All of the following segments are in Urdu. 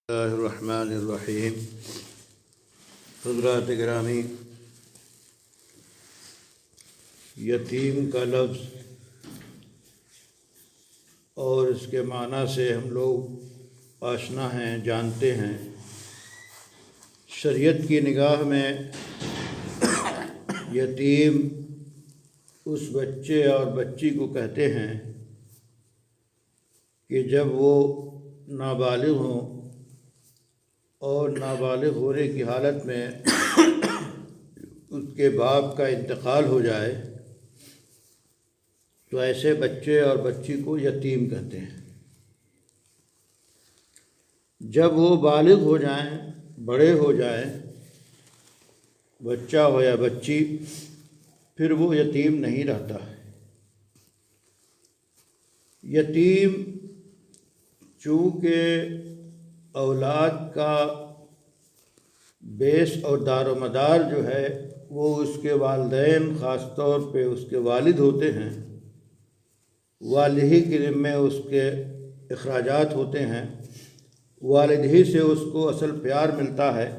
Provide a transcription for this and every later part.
اللہ الرحمن الرحیم۔ حضرات گرامی، یتیم کا لفظ اور اس کے معنی سے ہم لوگ آشنا ہیں، جانتے ہیں۔ شریعت کی نگاہ میں یتیم اس بچے اور بچی کو کہتے ہیں کہ جب وہ نابالغ ہوں اور نابالغ ہونے کی حالت میں اس کے باپ کا انتقال ہو جائے تو ایسے بچے اور بچی کو یتیم کہتے ہیں۔ جب وہ بالغ ہو جائیں، بڑے ہو جائیں، بچہ ہو یا بچی، پھر وہ یتیم نہیں رہتا۔ یتیم چونکہ اولاد کا بیس اور دار و مدار جو ہے وہ اس کے والدین، خاص طور پہ اس کے والد ہوتے ہیں، والد ہی کے ذمے اس کے اخراجات ہوتے ہیں، والد ہی سے اس کو اصل پیار ملتا ہے،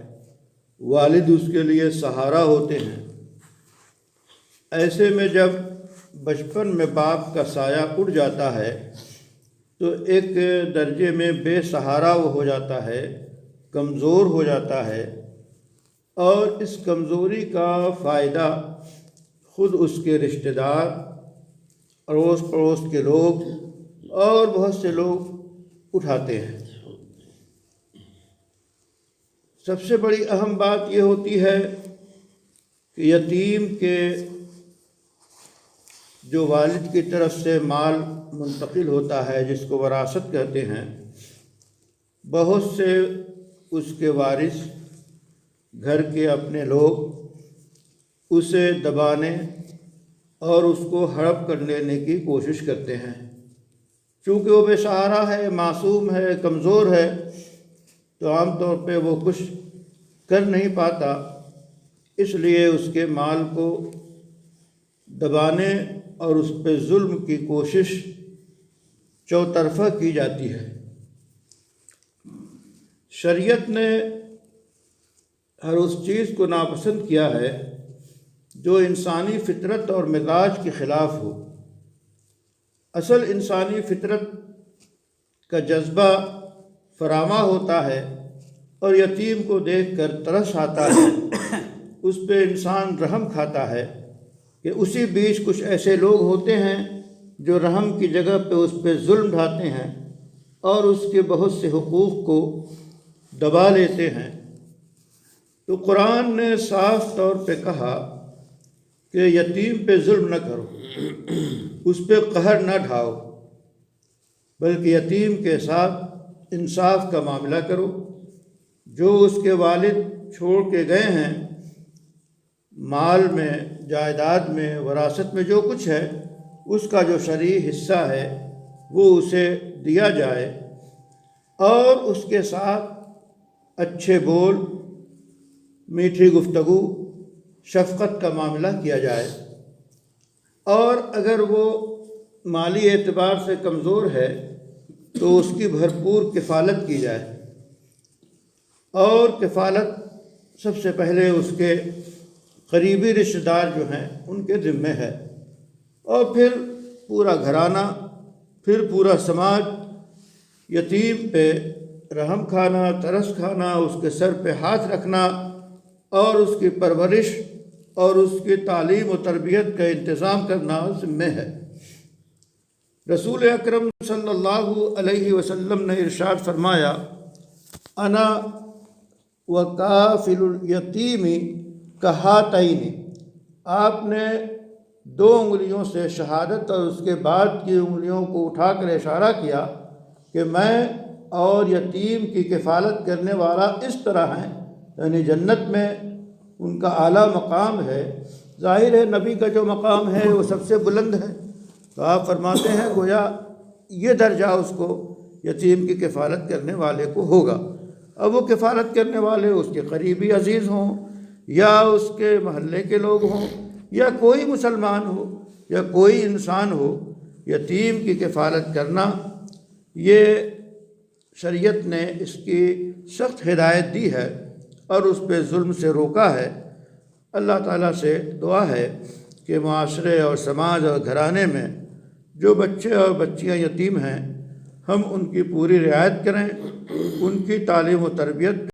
والد اس کے لیے سہارا ہوتے ہیں۔ ایسے میں جب بچپن میں باپ کا سایہ اڑ جاتا ہے تو ایک درجے میں بے سہارا وہ ہو جاتا ہے، کمزور ہو جاتا ہے، اور اس کمزوری کا فائدہ خود اس کے رشتہ دار، اڑوس پڑوس کے لوگ اور بہت سے لوگ اٹھاتے ہیں۔ سب سے بڑی اہم بات یہ ہوتی ہے کہ یتیم کے جو والد کی طرف سے مال منتقل ہوتا ہے، جس کو وراثت کہتے ہیں، بہت سے اس کے وارث، گھر کے اپنے لوگ اسے دبانے اور اس کو ہڑپ کر لینے کی کوشش کرتے ہیں۔ چونکہ وہ بے سہارا ہے، معصوم ہے، کمزور ہے، تو عام طور پہ وہ کچھ کر نہیں پاتا، اس لیے اس کے مال کو دبانے اور اس پہ ظلم کی کوشش چوطرفہ کی جاتی ہے۔ شریعت نے ہر اس چیز کو ناپسند کیا ہے جو انسانی فطرت اور مزاج کے خلاف ہو۔ اصل انسانی فطرت کا جذبہ فراواں ہوتا ہے اور یتیم کو دیکھ کر ترس آتا ہے، اس پہ انسان رحم کھاتا ہے، کہ اسی بیچ کچھ ایسے لوگ ہوتے ہیں جو رحم کی جگہ پہ اس پہ ظلم ڈھاتے ہیں اور اس کے بہت سے حقوق کو دبا لیتے ہیں۔ تو قرآن نے صاف طور پہ کہا کہ یتیم پہ ظلم نہ کرو، اس پہ قہر نہ ڈھاؤ، بلکہ یتیم کے ساتھ انصاف کا معاملہ کرو۔ جو اس کے والد چھوڑ کے گئے ہیں، مال میں، جائیداد میں، وراثت میں جو کچھ ہے، اس کا جو شرعی حصہ ہے وہ اسے دیا جائے، اور اس کے ساتھ اچھے بول، میٹھی گفتگو، شفقت کا معاملہ کیا جائے۔ اور اگر وہ مالی اعتبار سے کمزور ہے تو اس کی بھرپور کفالت کی جائے، اور کفالت سب سے پہلے اس کے قریبی رشتہ دار جو ہیں ان کے ذمے ہے، اور پھر پورا گھرانہ، پھر پورا سماج یتیم پہ رحم کھانا، ترس کھانا، اس کے سر پہ ہاتھ رکھنا اور اس کی پرورش اور اس کی تعلیم و تربیت کا انتظام کرنا ذمہ ہے۔ رسول اکرم صلی اللہ علیہ وسلم نے ارشاد فرمایا، انا وکافل الیتیم کہاتین۔ آپ نے 2 انگلیوں سے شہادت اور اس کے بعد کی انگلیوں کو اٹھا کر اشارہ کیا کہ میں اور یتیم کی کفالت کرنے والا اس طرح ہیں، یعنی جنت میں ان کا اعلیٰ مقام ہے۔ ظاہر ہے نبی کا جو مقام ہے وہ سب سے بلند ہے، تو آپ فرماتے ہیں گویا یہ درجہ اس کو، یتیم کی کفالت کرنے والے کو ہوگا۔ اب وہ کفالت کرنے والے اس کے قریبی عزیز ہوں، یا اس کے محلے کے لوگ ہوں، یا کوئی مسلمان ہو، یا کوئی انسان ہو، یتیم کی کفالت کرنا یہ شریعت نے اس کی سخت ہدایت دی ہے اور اس پہ ظلم سے روکا ہے۔ اللہ تعالیٰ سے دعا ہے کہ معاشرے اور سماج اور گھرانے میں جو بچے اور بچیاں یتیم ہیں، ہم ان کی پوری رعایت کریں، ان کی تعلیم و تربیت